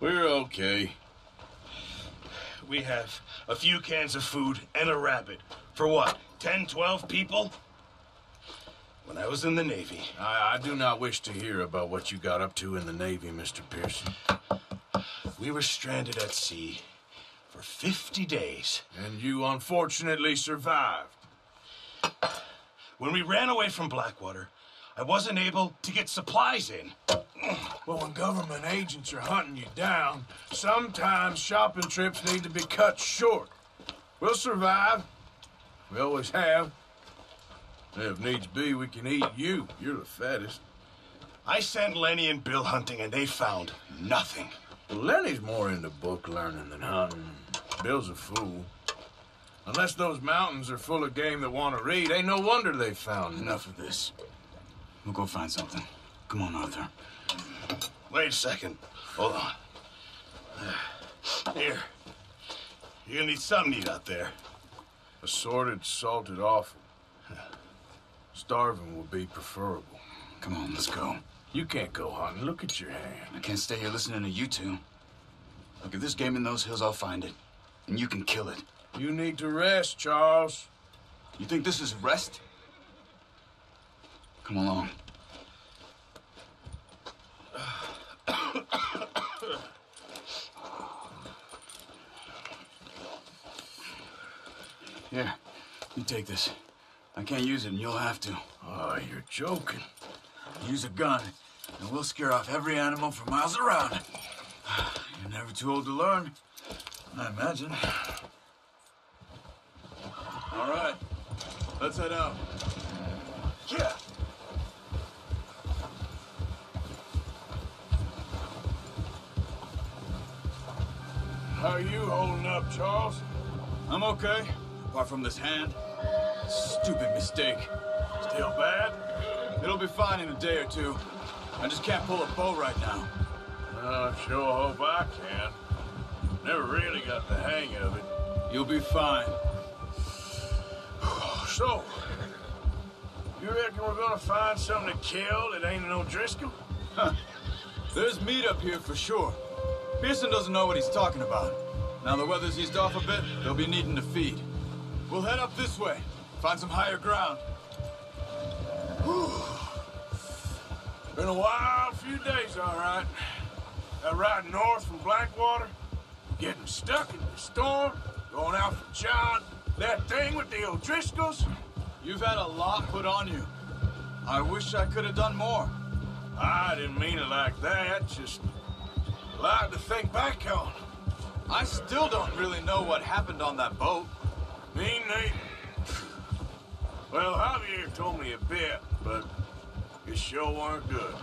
We're okay. We have a few cans of food and a rabbit. For what, 10, 12 people? When I was in the Navy. I do not wish to hear about what you got up to in the Navy, Mr. Pearson. We were stranded at sea for 50 days. And you unfortunately survived. When we ran away from Blackwater, I wasn't able to get supplies in. Well, when government agents are hunting you down, sometimes shopping trips need to be cut short. We'll survive. We always have. If needs be, we can eat you. You're the fattest. I sent Lenny and Bill hunting, and they found nothing. Well, Lenny's more into book learning than hunting. Bill's a fool. Unless those mountains are full of game that want to read, ain't no wonder they found Enough of this. We'll go find something. Come on, Arthur. Wait a second. Hold on. Here. You're gonna need something to eat out there. Assorted, salted offal. Starving will be preferable. Come on, let's go. You can't go hunting. Look at your hand. I can't stay here listening to you two. Look, if there's game in those hills, I'll find it. And you can kill it. You need to rest, Charles. You think this is rest? Come along. Here, you take this. I can't use it, and you'll have to. Oh, you're joking. Use a gun, and we'll scare off every animal for miles around. You're never too old to learn, I imagine. All right, let's head out. Yeah. How are you holding up, Charles? I'm okay, apart from this hand. Stupid mistake. Still bad? It'll be fine in a day or two. I just can't pull a bow right now. I sure hope I can. Never really got the hang of it. You'll be fine. So, you reckon we're gonna find something to kill that ain't an O'Driscoll? Huh. There's meat up here for sure. Pearson doesn't know what he's talking about. Now the weather's eased off a bit, they'll be needing to feed. We'll head up this way, find some higher ground. Been a wild few days, all right. That ride north from Blackwater, getting stuck in the storm, going out for John, that thing with the O'Driscolls. You've had a lot put on you. I wish I could have done more. I didn't mean it like that, just a lot to think back on. I still don't really know what happened on that boat. Me neither. Well, Javier told me a bit, but it sure weren't good.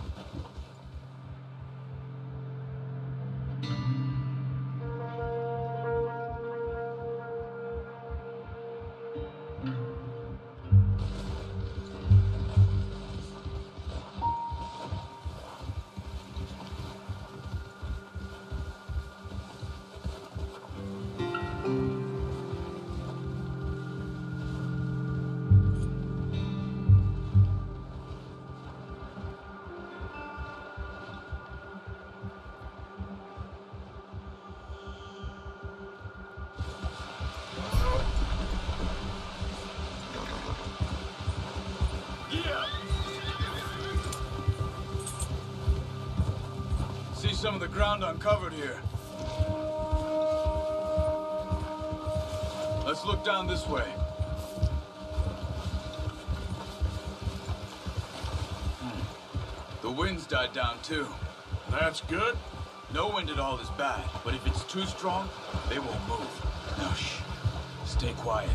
See some of the ground uncovered here. Let's look down this way. The wind's died down too. That's good. No wind at all is bad, but if it's too strong, they won't move. Now shh, stay quiet.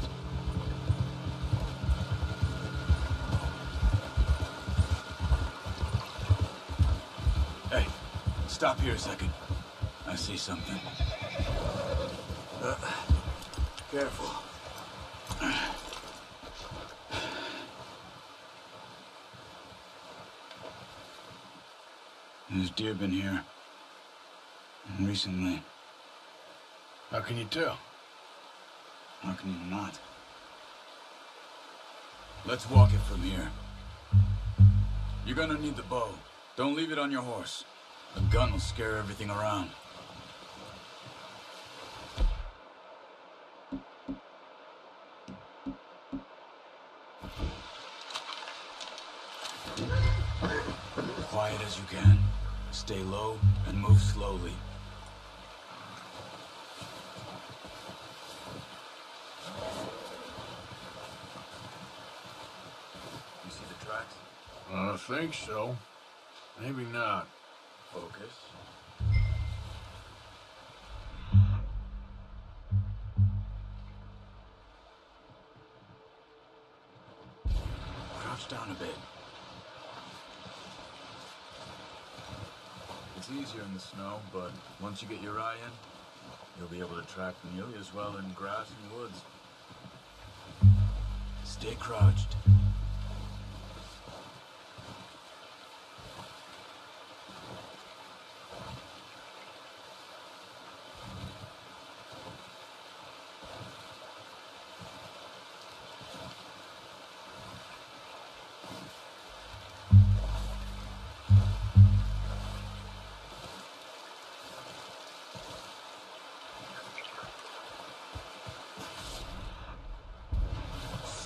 Hey, stop here a second. I see something. Careful. There's deer been here. Recently. How can you tell? How can you not? Let's walk it from here. You're gonna need the bow. Don't leave it on your horse. A gun will scare everything around. as you can. Stay low and move slowly. You see the tracks? I think so. Maybe not. Focus. Crouch down a bit. It's easier in the snow, but once you get your eye in, you'll be able to track nearly as well in grass and woods. Stay crouched.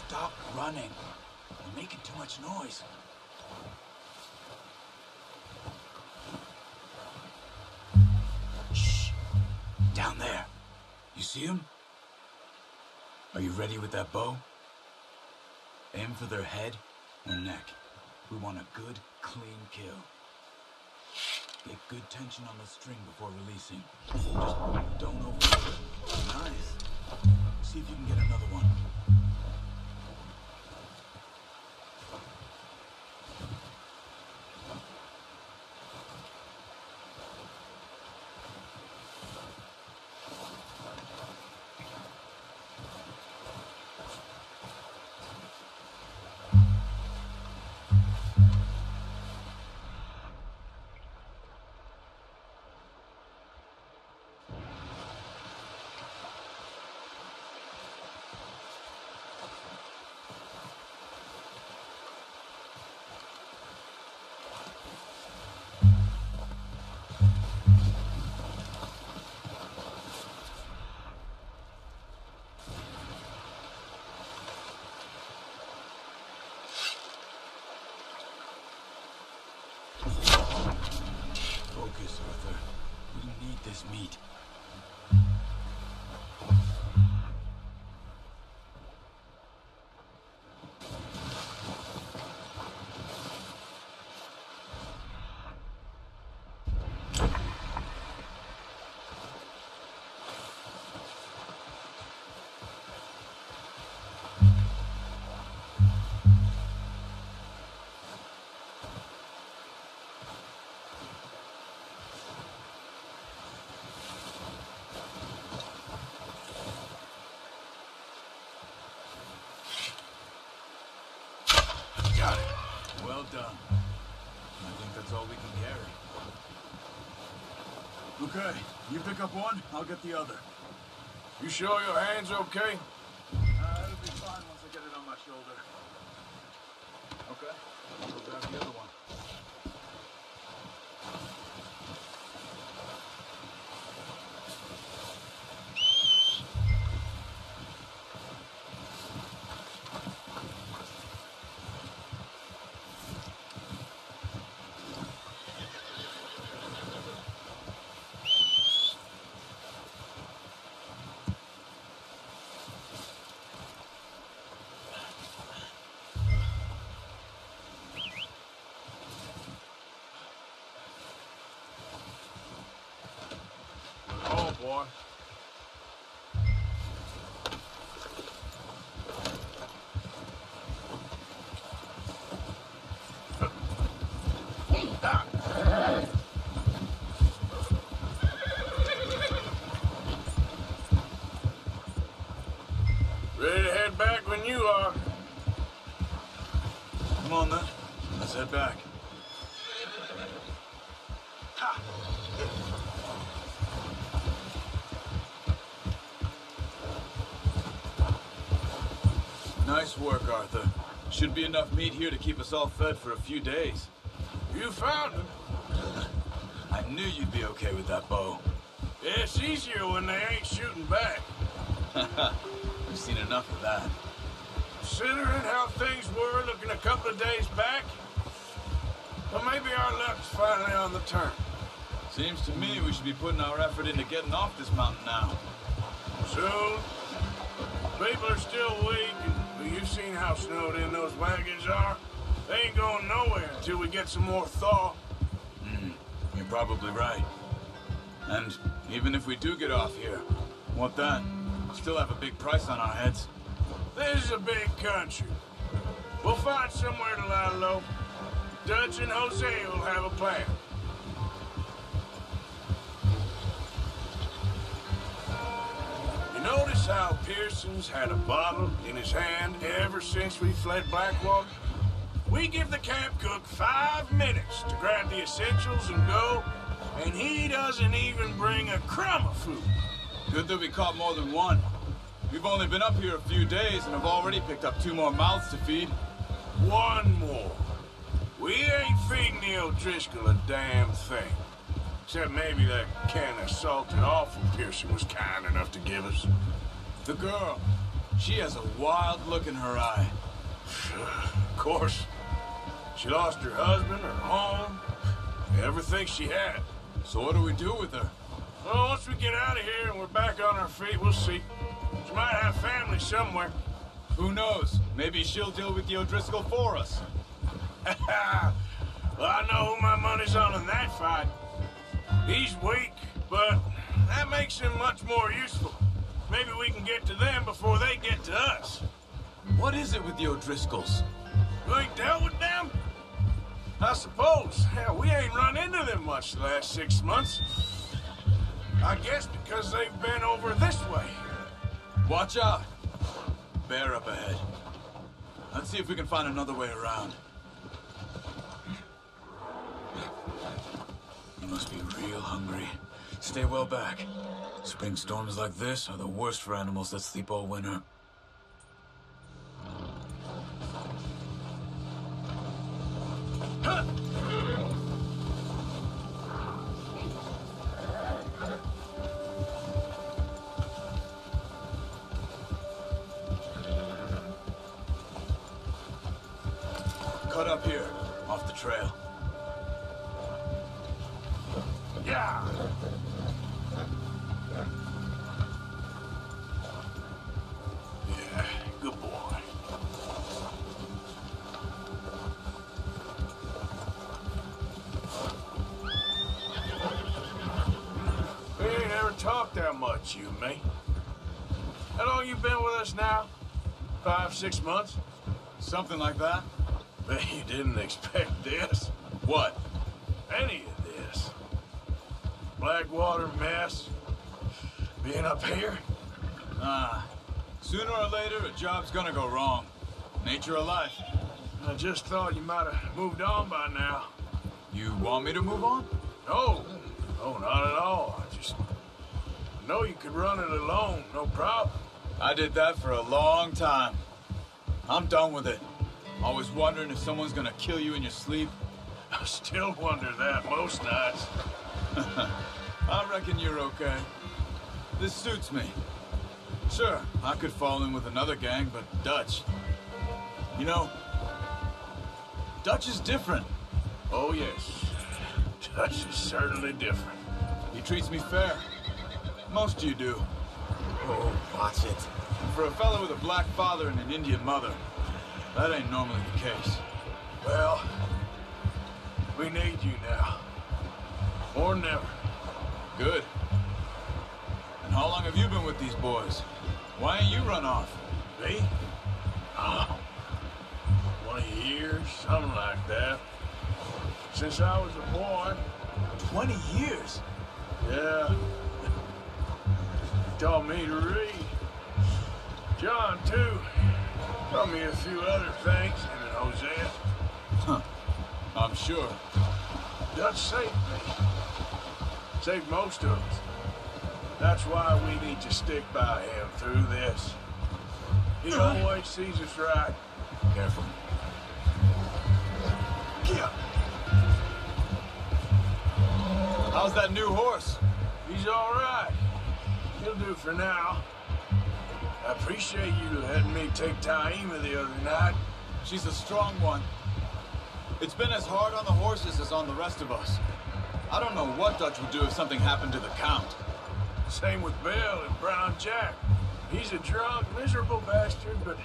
Stop running. You're making too much noise. Shh. Down there. You see him? Are you ready with that bow? Aim for their head or neck. We want a good, clean kill. Get good tension on the string before releasing. Just don't overdo it. Nice. See if you can get another one. Focus, Arthur. We need this meat. Got it. Well done. I think that's all we can carry. Okay, you pick up one, I'll get the other. You sure your hand's okay? It'll be fine once I get it on my shoulder. Okay, I'll go grab the other one. Oh, boy. Ready to head back when you are. Come on then, let's head back. Nice work, Arthur. Should be enough meat here to keep us all fed for a few days. You found him. I knew you'd be okay with that bow. Yeah, it's easier when they ain't shooting back. We've seen enough of that. Considering how things were looking a couple of days back, Well, maybe our luck's finally on the turn. Seems to me we should be putting our effort into getting off this mountain now. Soon. People are still weak, and you've seen how snowed in those wagons are. They ain't going nowhere until we get some more thaw. You're probably right. And even if we do get off here, what then? We'll still have a big price on our heads. This is a big country. We'll find somewhere to lie low. Dutch and Jose will have a plan. You notice how Pearson's had a bottle in his hand ever since we fled Blackwater? We give the camp cook 5 minutes to grab the essentials and go, and he doesn't even bring a crumb of food. Good that we caught more than one. We've only been up here a few days and have already picked up 2 more mouths to feed. 1 more. We ain't feeding the O'Driscoll a damn thing. Except maybe that can of salted offal Pearson was kind enough to give us. The girl, she has a wild look in her eye. Of course. She lost her husband, her home, everything she had. So what do we do with her? Well, once we get out of here and we're back on our feet, we'll see. She might have family somewhere. Who knows? Maybe she'll deal with the O'Driscoll for us. Well, I know who my money's on in that fight. He's weak, but that makes him much more useful. Maybe we can get to them before they get to us. What is it with the O'Driscolls? You ain't dealt with them? I suppose. Hell, we ain't run into them much the last 6 months. I guess because they've been over this way. Watch out. Bear up ahead. Let's see if we can find another way around. You must be real hungry. Stay well back. Spring storms like this are the worst for animals that sleep all winter. Cut up here, off the trail. Yeah. Yeah, good boy. We ain't ever talked that much, you and me. How long you been with us now? 5, 6 months? Something like that? Bet you didn't expect this. What? Any of this. Blackwater mess. Being up here. Sooner or later, a job's gonna go wrong. Nature of life. I just thought you might have moved on by now. You want me to move on? No, not at all. I just know you could run it alone, no problem. I did that for a long time. I'm done with it. Always wondering if someone's gonna kill you in your sleep. I still wonder that most nights. I reckon you're okay. This suits me. Sure, I could fall in with another gang, but Dutch... You know, Dutch is different. Oh, yes. Dutch is certainly different. He treats me fair. Most of you do. Oh, watch it. For a fellow with a black father and an Indian mother, that ain't normally the case. Well, we need you now. More than ever. Good. And how long have you been with these boys? Why ain't you run off? Me? Oh, 20 years, something like that. Since I was a boy. 20 years? Yeah. He taught me to read. John, too. Taught me a few other things, him and Hosea. Huh. I'm sure. Dutch saved me. Saved most of us. That's why we need to stick by him through this. He always sees us right. Careful. Yeah. How's that new horse? He's all right. He'll do for now. I appreciate you letting me take Taima the other night. She's a strong one. It's been as hard on the horses as on the rest of us. I don't know what Dutch would do if something happened to the Count. Same with Bill and Brown Jack. He's a drunk, miserable bastard, but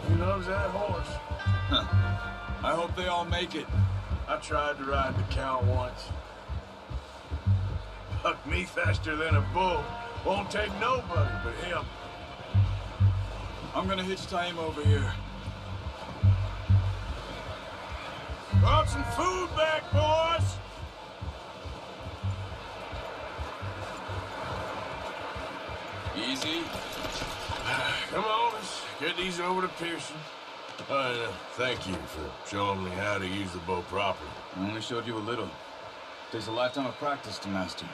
he loves that horse. Huh. I hope they all make it. I tried to ride the Count once. Bucked me faster than a bull. Won't take nobody but him. I'm gonna hitch tie him over here. Brought some food back, boys! Easy. Come on, let's get these over to Pearson. Thank you for showing me how to use the bow properly. I only showed you a little. Takes a lifetime of practice to master.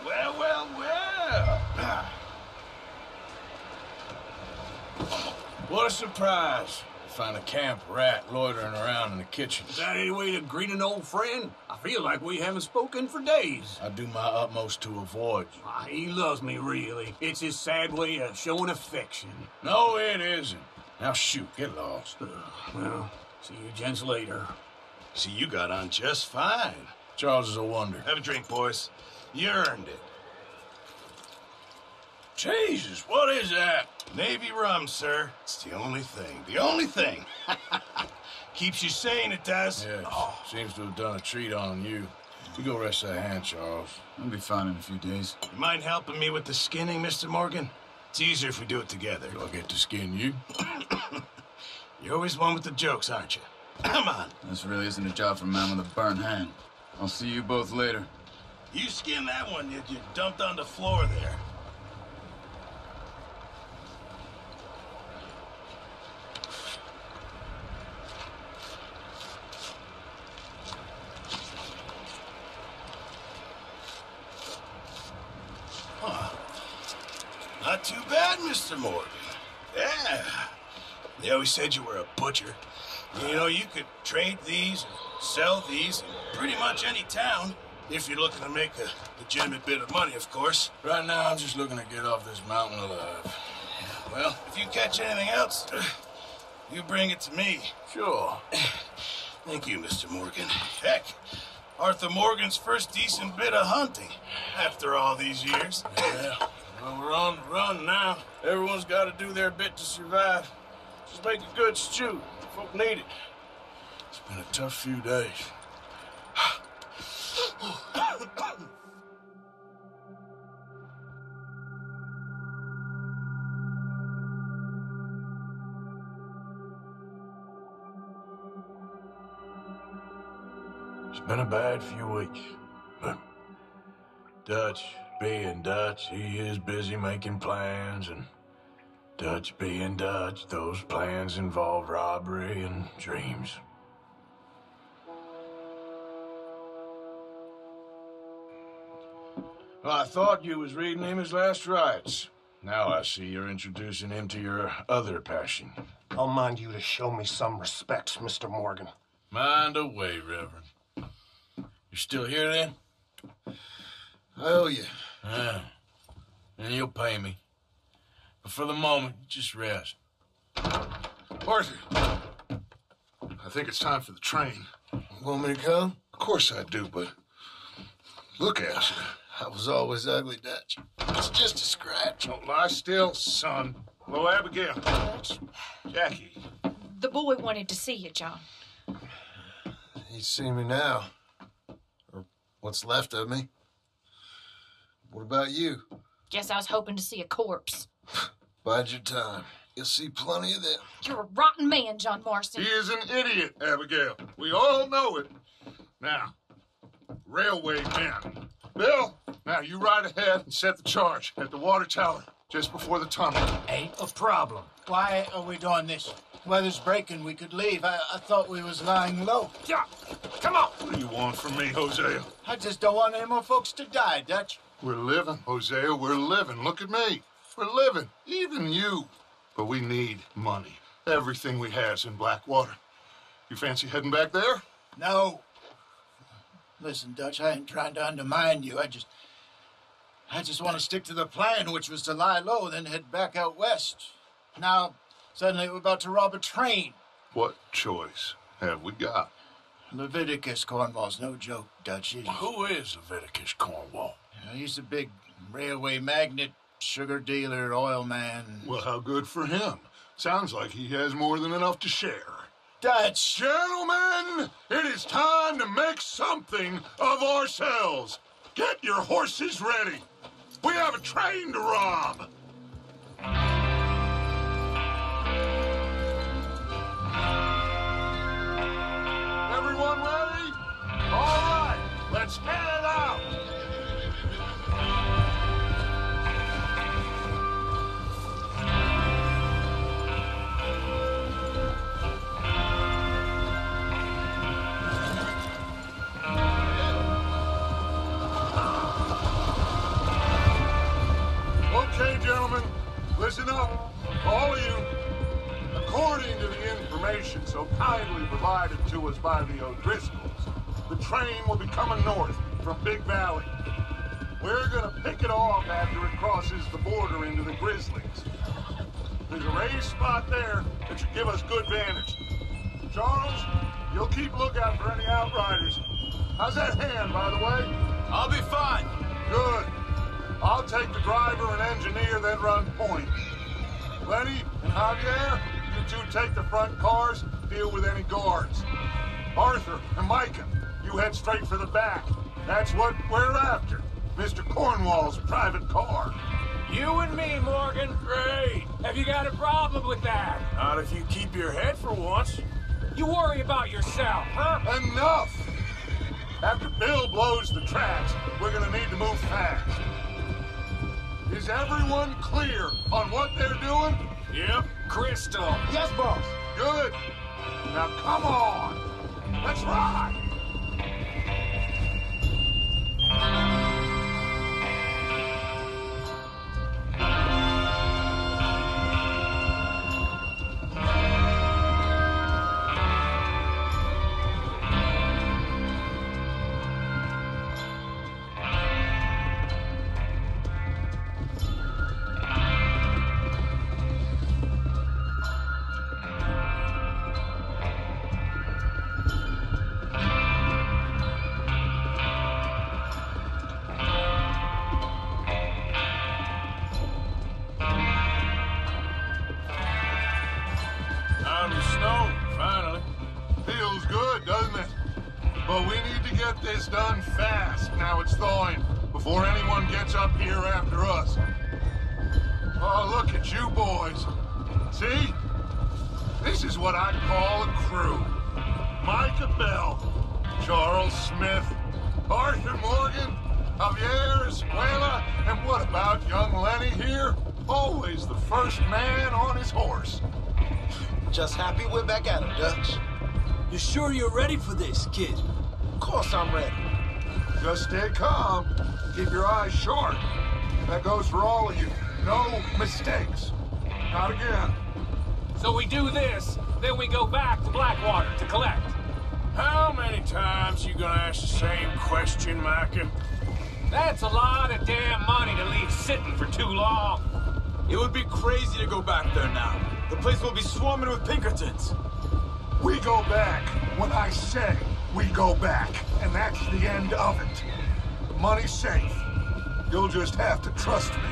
Well, well, well. What a surprise. Find a camp rat loitering around in the kitchen. Is that any way to greet an old friend? I feel like we haven't spoken for days. I do my utmost to avoid you. He loves me, really. It's his sad way of showing affection. No, it isn't. Now shoot, get lost. Well, see you gents later. See, you got on just fine. Charles is a wonder. Have a drink, boys. You earned it. Jesus, what is that? Navy rum, sir. It's the only thing. The only thing. Keeps you sane, it does. Yes, seems to have done a treat on you. You go rest that hand, Charles. I'll be fine in a few days. You mind helping me with the skinning, Mr. Morgan? It's easier if we do it together. Do I get to skin you? You're always one with the jokes, aren't you? Come on. This really isn't a job for a man with a burnt hand. I'll see you both later. You skin that one you dumped on the floor there. Not too bad, Mr. Morgan. Yeah. They always said you were a butcher. You know, you could trade these and sell these in pretty much any town, if you're looking to make a legitimate bit of money, of course. Right now, I'm just looking to get off this mountain alive. Well, if you catch anything else, you bring it to me. Sure. Thank you, Mr. Morgan. Heck, Arthur Morgan's first decent bit of hunting after all these years. Yeah. Well, we're on the run now. Everyone's got to do their bit to survive. Just make a good stew. Folk need it. It's been a tough few days. It's been a bad few weeks, but Dutch being Dutch, he is busy making plans, and Dutch being Dutch, those plans involve robbery and dreams. Well, I thought you was reading him his last rites. Now I see you're introducing him to your other passion. I'll mind you to show me some respect, Mr. Morgan. Mind away, Reverend. You still here, then? I owe you. Yeah. And you'll pay me. But for the moment, just rest. Arthur, I think it's time for the train. Want me to come? Of course I do, but look at you. I was always ugly, Dutch. It's just a scratch. Don't lie still, son. Hello, Abigail. Jackie. The boy wanted to see you, John. He'd see me now. Or what's left of me. What about you? Guess I was hoping to see a corpse. Bide your time. You'll see plenty of them. You're a rotten man, John Marston. He is an idiot, Abigail. We all know it. Now, railway men. Bill, now you ride ahead and set the charge at the water tower just before the tunnel. Ain't a problem. Why are we doing this? Weather's breaking. We could leave. I thought we was lying low. Yeah, come on. What do you want from me, Hosea? I just don't want any more folks to die, Dutch. We're living, Hosea. We're living. Look at me. We're living. Even you. But we need money. Everything we has in Blackwater. You fancy heading back there? No. Listen, Dutch, I ain't trying to undermine you. I just want to stick to the plan, which was to lie low, then head back out west. Now, Suddenly we're about to rob a train. What choice have we got? Leviticus Cornwall's no joke, Dutch. Who is Leviticus Cornwall? He's a big railway magnate, sugar dealer, oil man. Well, how good for him. Sounds like he has more than enough to share. Dutch! Gentlemen, it is time to make something of ourselves. Get your horses ready. We have a train to rob. Everyone ready? All right, let's head out. Okay, gentlemen, listen up, all of you. According to the information so kindly provided to us by the O'Driscolls, the train will be coming north from Big Valley. We're gonna pick it off after it crosses the border into the Grizzlies. There's a raised spot there that should give us good vantage. Charles, you'll keep lookout for any outriders. How's that hand, by the way? I'll be fine. Good. I'll take the driver and engineer, then run point. Lenny and Javier, you two take the front cars, deal with any guards. Arthur and Micah, you head straight for the back. That's what we're after. Mr. Cornwall's private car. You and me, Morgan. Great. Have you got a problem with that? Not if you keep your head for once. You worry about yourself, huh? Enough! After Bill blows the tracks, we're gonna need to move fast. Is everyone clear on what they're doing? Yep. Crystal. Yes, boss. Good. Now come on. Let's ride. Out of the snow, finally. Feels good, doesn't it? But we need to get this done fast now it's thawing, before anyone gets up here after us. Oh, look at you boys. See? This is what I call a crew. Micah Bell, Charles Smith, Arthur Morgan, Javier Escuela, and what about young Lenny here? Always the first man on his horse. Just happy we're back at him, Dutch. You sure you're ready for this, kid? Of course I'm ready. Just stay calm. Keep your eyes sharp. That goes for all of you. No mistakes. Not again. So we do this, then we go back to Blackwater to collect. How many times you gonna ask the same question, Micah? That's a lot of damn money to leave sitting for too long. It would be crazy to go back there now. The place will be swarming with Pinkertons. We go back when I say we go back, and that's the end of it. The money's safe. You'll just have to trust me.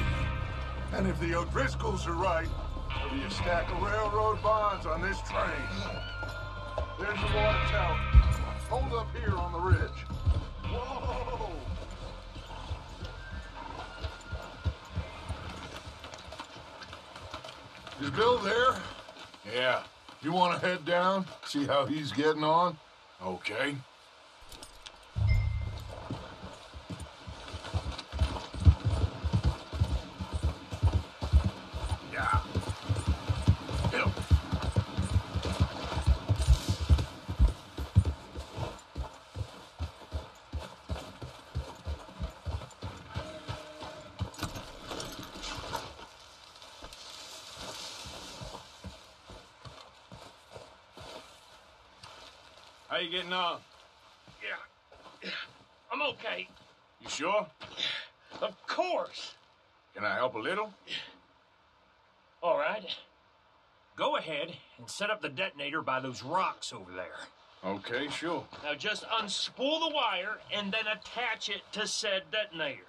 And if the O'Driscolls are right, there'll be a stack of railroad bonds on this train. There's the water tower. Hold up here on the ridge. Whoa! Is Bill there? Yeah. You want to head down, see how he's getting on? Okay. Yeah. Bill. How you getting on? Yeah. I'm okay. You sure? Of course. Can I help a little? All right. Go ahead and set up the detonator by those rocks over there. Okay, sure. Now just unspool the wire and then attach it to said detonator.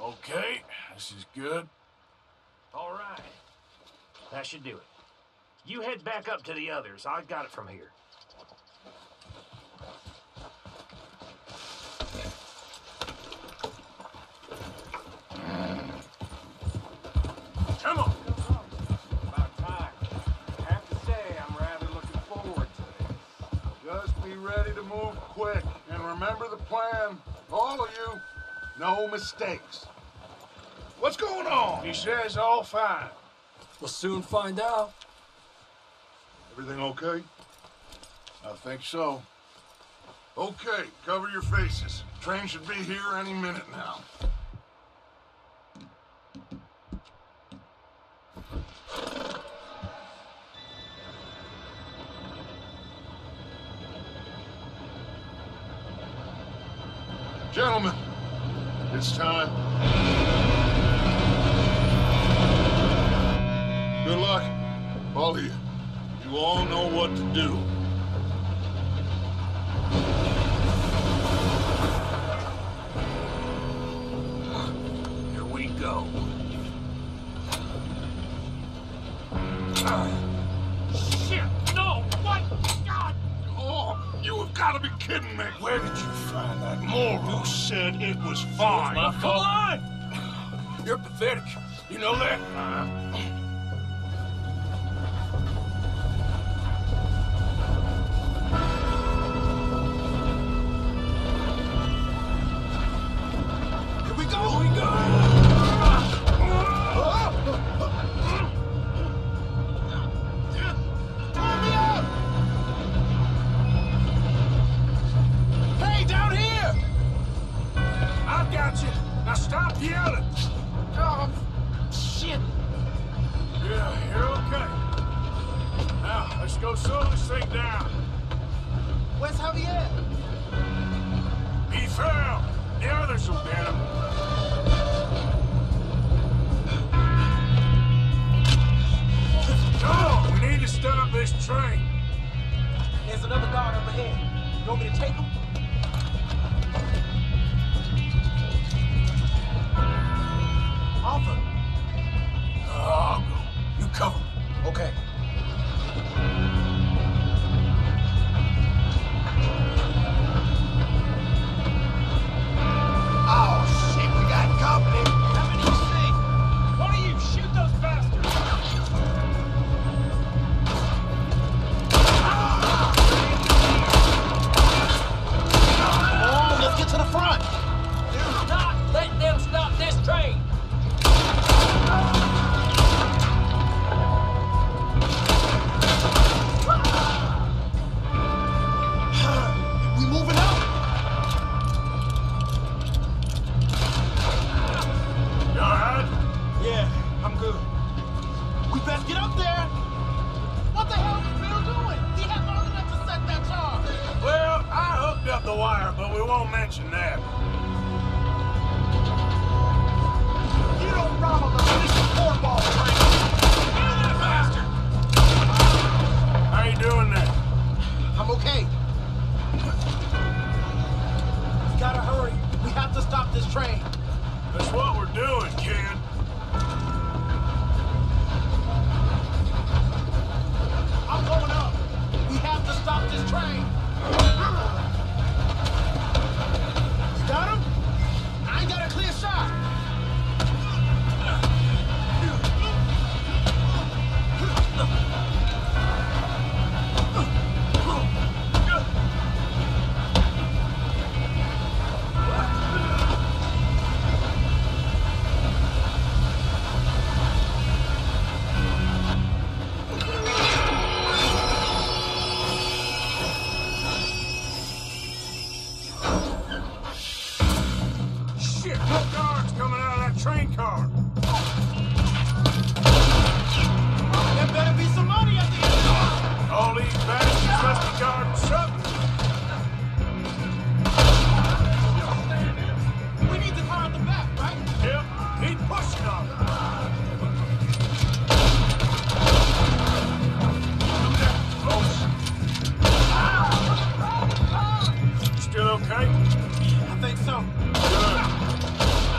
Okay, this is good. All right. That should do it. You head back up to the others. I got it from here. Come on. About time. I have to say, I'm rather looking forward to this. Just be ready to move quick. And remember the plan. All of you, no mistakes. What's going on? He says all fine. We'll soon find out. Everything okay? I think so. Okay, cover your faces. Train should be here any minute now. Gentlemen, it's time. Good luck, all of you. You all know what to do. Here we go. Shit! No! What? God! Oh, you have got to be kidding me. Where did you find that moron? Who said it was fine? My fault. Come on! You're pathetic. You know that? Here we go! Here we go! Hey, down here! I've got you. Now stop yelling. Oh, shit! Yeah, you're okay. Now, let's go slow this thing down. Where's Javier? He fell. The others will get him. Come on, we need to stop this train. There's another guard up ahead. You want me to take him? Arthur. I'll go. You cover me. Okay. Oh, shit, we got company. How many you see? One of you, shoot those bastards! Come on, let's get to the front. Do not let them stop this train! We moving up? You all right? Yeah, I'm good. We best get up there. What the hell is Bill doing? He had long enough to set that charge. Well, I hooked up the wire, but we won't mention that. You don't rob a militia cornball train. Get in that bastard. How you doing there? I'm okay. We gotta hurry. We have to stop this train. That's what we're doing, kid. I'm going up. We have to stop this train. You got him? I ain't got a clear shot. train car. There better be some money at the end. All these bastards must be guarding something. We need to climb the back, right? Yep, keep pushing on them. Still okay? I think so. Good.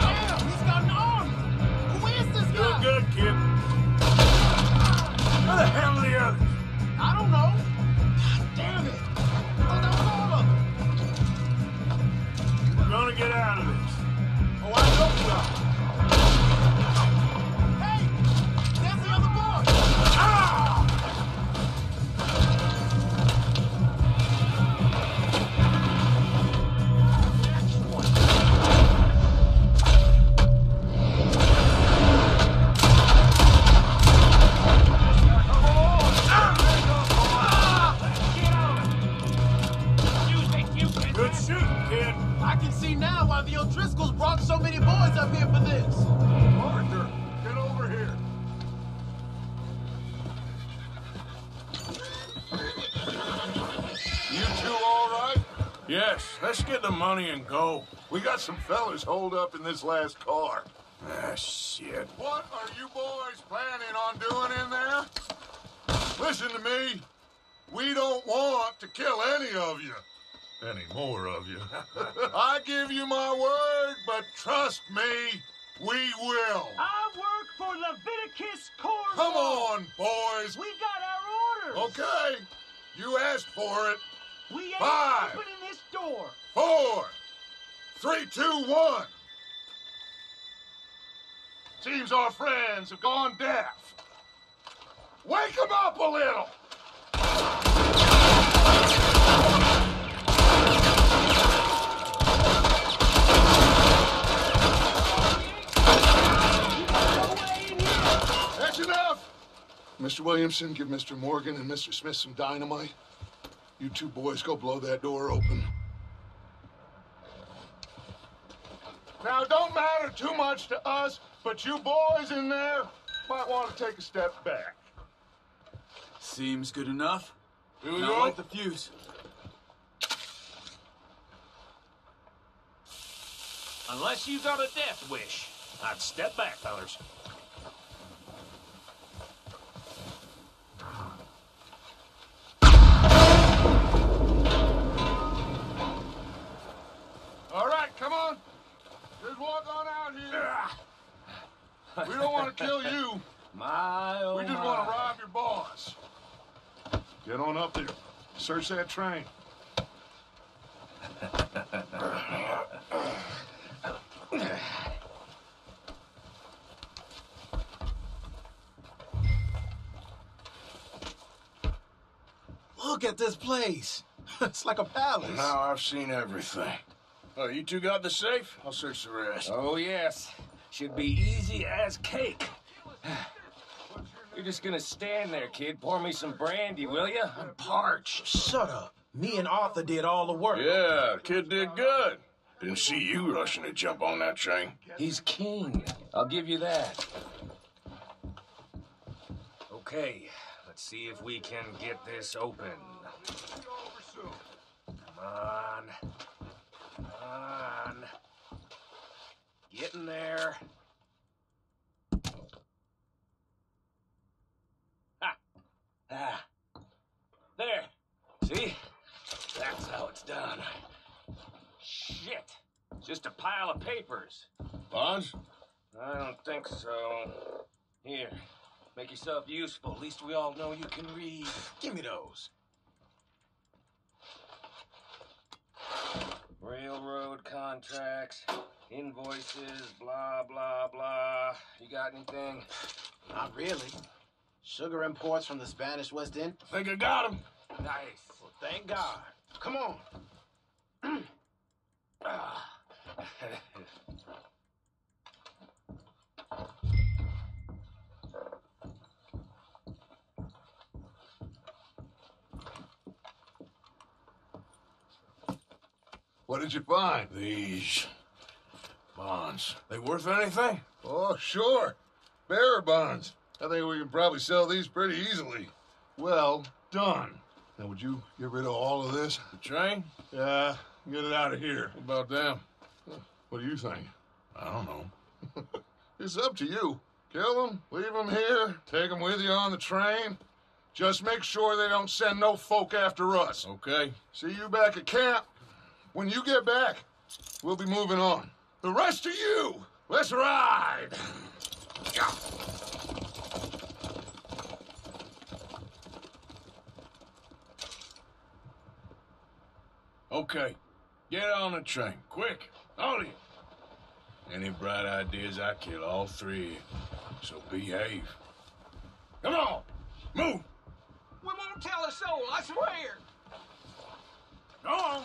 Damn, he's got an arm. Who is this Doing guy? good, kid. Where the hell are the others? I don't know. God damn it. I thought that was all of them. We're gonna get out of this. Oh, I know we are. Hey, there's the other boy. Ah! Good shooting, kid. I can see now why the O'Driscolls brought so many boys up here for this. Arthur, get over here. You two all right? Yes, let's get the money and go. We got some fellas holed up in this last car. Ah, shit. What are you boys planning on doing in there? Listen to me. We don't want to kill any of you. Any more of you. I give you my word, but trust me, we will. I work for Leviticus Corps. Come on, boys. We got our orders. Okay, you asked for it. We ain't 5, opening this door. 4, 3, 2, 1. Seems our friends have gone deaf. Wake them up a little. That's enough. Mr. Williamson, give Mr. Morgan and Mr. Smith some dynamite. You two boys go blow that door open. Now, it don't matter too much to us, but you boys in there might want to take a step back. Seems good enough. Here we Now go. light the fuse. Unless you got a death wish, I'd step back, fellers. All right, come on. Just walk on out here. We don't want to kill you. My, oh We just want to rob your boss. Get on up there. Search that train. Look at this place. It's like a palace. Now I've seen everything. Oh, you two got the safe? I'll search the rest. Oh, yes. Should be easy as cake. You're just gonna stand there, kid. Pour me some brandy, will you? I'm parched. Shut up. Me and Arthur did all the work. Yeah, kid did good. Didn't see you rushing to jump on that train. He's king. I'll give you that. Okay, let's see if we can get this open. Come on. Come on. Getting there. Ah. There. See? That's how it's done. Shit. Just a pile of papers. Bonds? I don't think so. Here. Make yourself useful. At least we all know you can read. Give me those. Railroad contracts, invoices, blah, blah, blah. You got anything? Not really. Sugar imports from the Spanish West End. Think I got him. Nice. Well, thank God. Come on. Ah. What did you find? These. Bonds. They worth anything? Oh, sure. Bearer bonds. I think we can probably sell these pretty easily. Well done. Now, would you get rid of all of this? The train? Yeah, get it out of here. What about them? What do you think? I don't know. It's up to you. Kill them, leave them here, take them with you on the train. Just make sure they don't send no folk after us. Okay. See you back at camp. When you get back, we'll be moving on. The rest of you, let's ride. Yeah. Okay. Get on the train. Quick. All of you. Any bright ideas, I kill all three of you. So behave. Come on. Move. We won't tell a soul, I swear. Go on.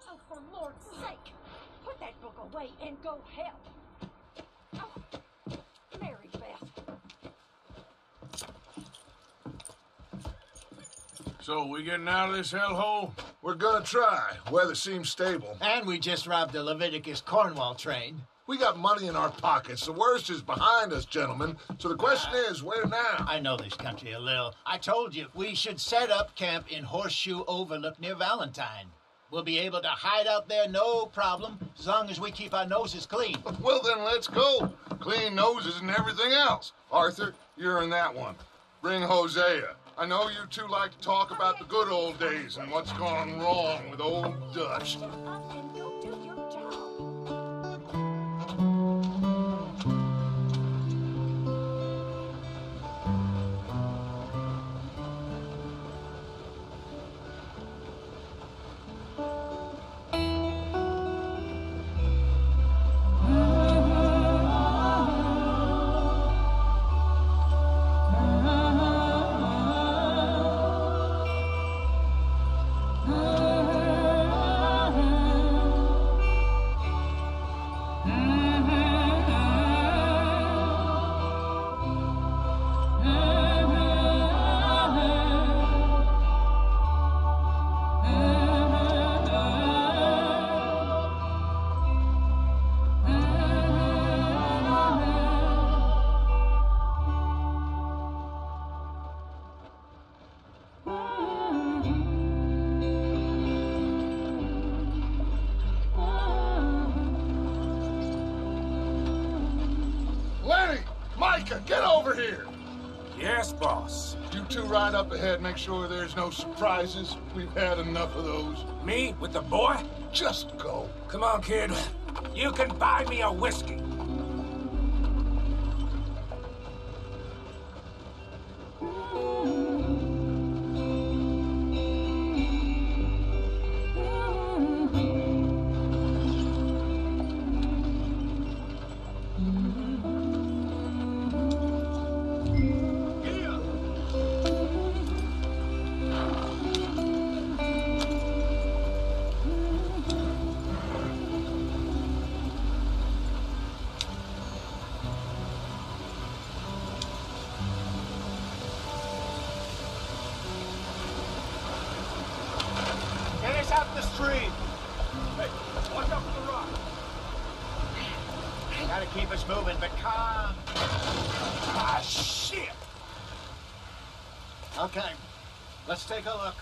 Oh, for Lord's sake, put that book away and go help. Oh, Mary Beth. So, we getting out of this hellhole? We're gonna try. Weather seems stable. And we just robbed the Leviticus Cornwall train. We got money in our pockets. The worst is behind us, gentlemen. So the question is, where now? I know this country a little. I told you, we should set up camp in Horseshoe Overlook near Valentine. We'll be able to hide out there, no problem, as long as we keep our noses clean. Well, then let's go. Clean noses and everything else. Arthur, you're in that one. Bring Hosea. I know you two like to talk about the good old days and what's gone wrong with old Dutch. And you'll do your job. Get over here! Yes, boss. You two ride up ahead, make sure there's no surprises. We've had enough of those. Me with the boy? Just go. Come on, kid. You can buy me a whiskey. keep us moving, but calm. Ah, shit! Okay, let's take a look.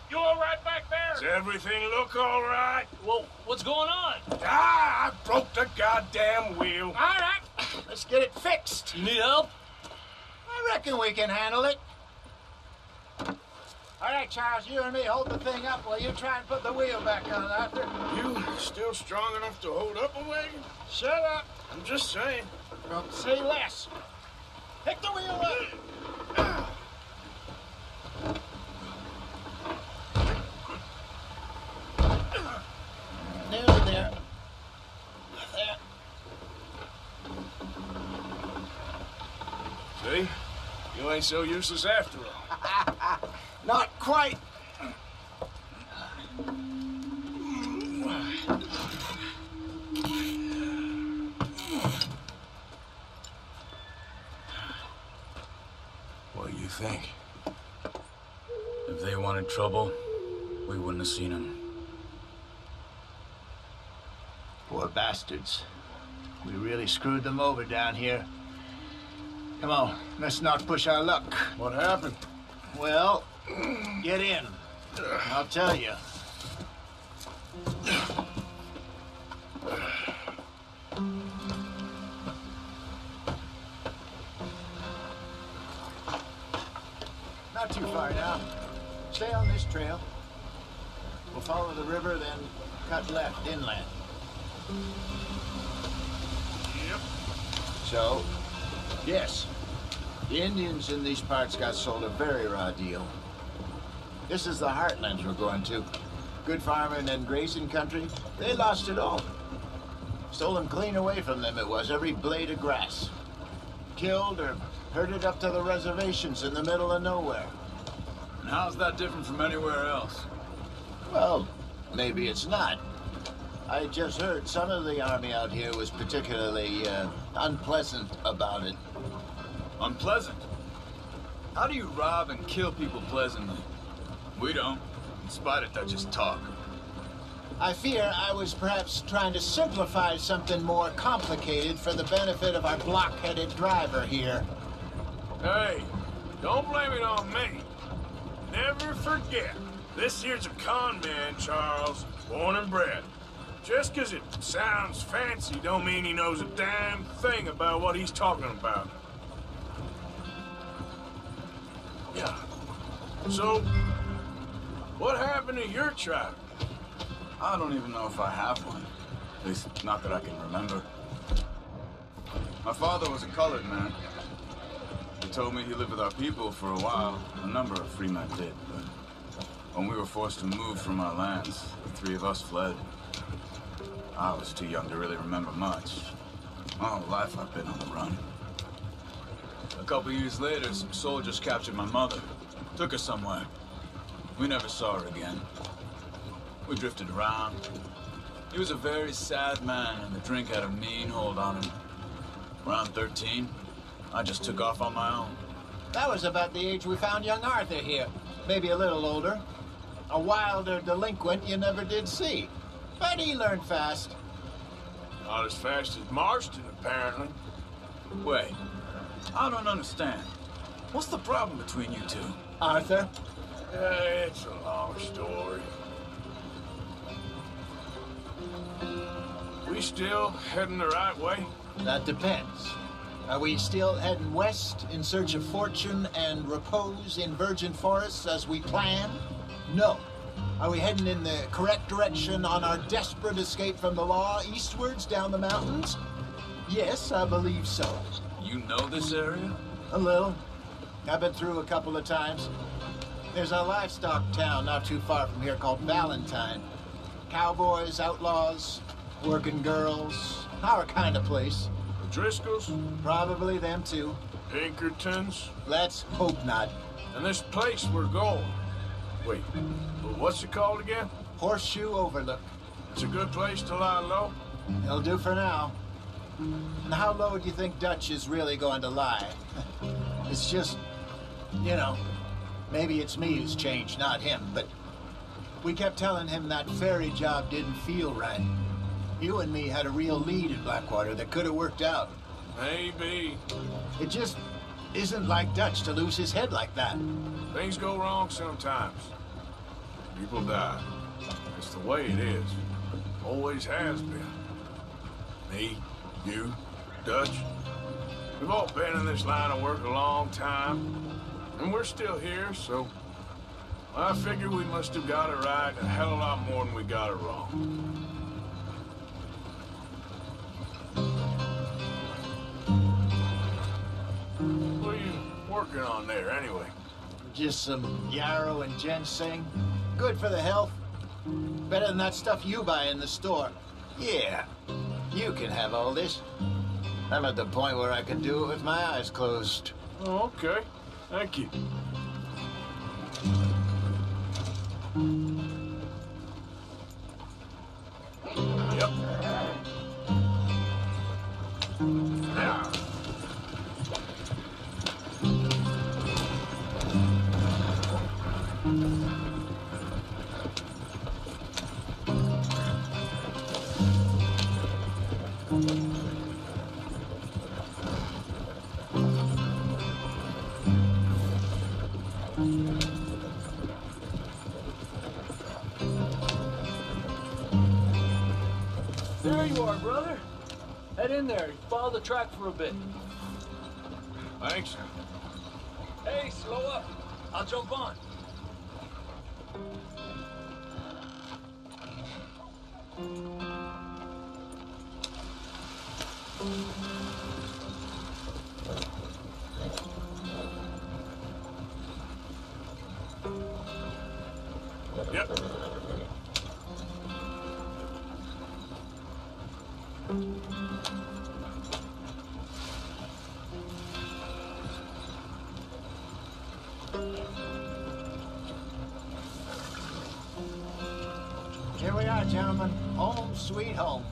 You all right back there? Does everything look all right? Well, what's going on? Ah, I broke the goddamn wheel. All right, let's get it fixed. You need help? I reckon we can handle it. All right, Charles, you and me hold the thing up while you try and put the wheel back on, Arthur. You still strong enough to hold up a wagon? Shut up. I'm just saying. Don't say less. Pick the wheel up. Nearly there. There. See? You ain't so useless after all. Not quite. What do you think? If they wanted trouble, we wouldn't have seen them. Poor bastards. We really screwed them over down here. Come on, let's not push our luck. What happened? Well, get in. I'll tell you. Not too far now. Stay on this trail. We'll follow the river, then cut left inland. Yep. So, yes, the Indians in these parts got sold a very raw deal. This is the heartlands we're going to. Good farming and grazing country. They lost it all. Stolen clean away from them it was, every blade of grass. Killed or herded up to the reservations in the middle of nowhere. And how's that different from anywhere else? Well, maybe it's not. I just heard some of the army out here was particularly unpleasant about it. Unpleasant? How do you rob and kill people pleasantly? We don't, in spite of Dutch's talk. I fear I was perhaps trying to simplify something more complicated for the benefit of our block-headed driver here. Hey, don't blame it on me. Never forget, this here's a con man, Charles, born and bred. Just 'cause it sounds fancy don't mean he knows a damn thing about what he's talking about. Yeah. So, what happened to your tribe? I don't even know if I have one. At least, not that I can remember. My father was a colored man. He told me he lived with our people for a while. A number of free men did, but when we were forced to move from our lands, the three of us fled. I was too young to really remember much. My whole life I've been on the run. A couple years later, some soldiers captured my mother. Took her somewhere. We never saw her again. We drifted around. He was a very sad man, and the drink had a mean hold on him. Around 13, I just took off on my own. That was about the age we found young Arthur here. Maybe a little older. A wilder delinquent you never did see. But he learned fast. Not as fast as Marston, apparently. Wait, I don't understand. What's the problem between you two? Arthur? It's a long story. We still heading the right way? That depends. Are we still heading west in search of fortune and repose in virgin forests as we planned? No. Are we heading in the correct direction on our desperate escape from the law eastwards down the mountains? Yes, I believe so. You know this area? A little. I've been through a couple of times. There's a livestock town not too far from here called Valentine. Cowboys, outlaws, working girls, our kind of place. The Driscolls? Probably them too. Pinkertons? Let's hope not. And this place we're going. Wait, what's it called again? Horseshoe Overlook. It's a good place to lie low? It'll do for now. And how low do you think Dutch is really going to lie? It's just, you know, maybe it's me who's changed, not him, but we kept telling him that ferry job didn't feel right. You and me had a real lead in Blackwater that could have worked out. Maybe. It just isn't like Dutch to lose his head like that. Things go wrong sometimes. People die. It's the way it is. Always has been. Me, you, Dutch. We've all been in this line of work a long time. And we're still here, so I figure we must have got it right a hell of a lot more than we got it wrong. What are you working on there, anyway? Just some yarrow and ginseng. Good for the health. Better than that stuff you buy in the store. Yeah, you can have all this. I'm at the point where I can do it with my eyes closed. Oh, okay. Thank you. Yep. Yeah. There you are, brother. Head in there. Follow the track for a bit. Thanks. Hey, slow up. I'll jump on. Yep. Here we are, gentlemen. Home, sweet home.